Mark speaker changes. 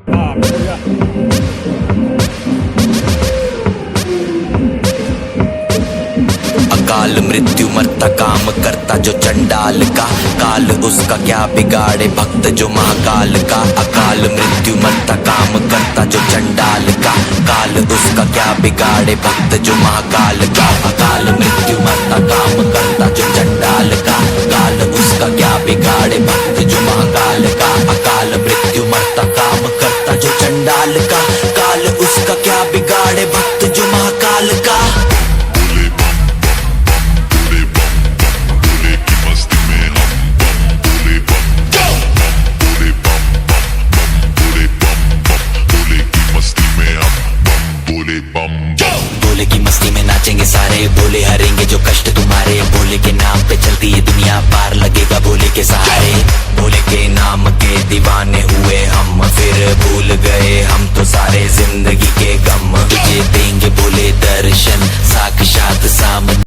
Speaker 1: अकाल मृत्यु मरता काम करता जो चंडाल का, काल उसका क्या बिगाड़े भक्त जो महाकाल का। अकाल मृत्यु मरता काम करता जो चंडाल का, काल उसका क्या बिगाड़े भक्त जो महाकाल का। अकाल मृत्यु मरता काम करता जो चंडाल का, काल उसका क्या बिगाड़े भक्त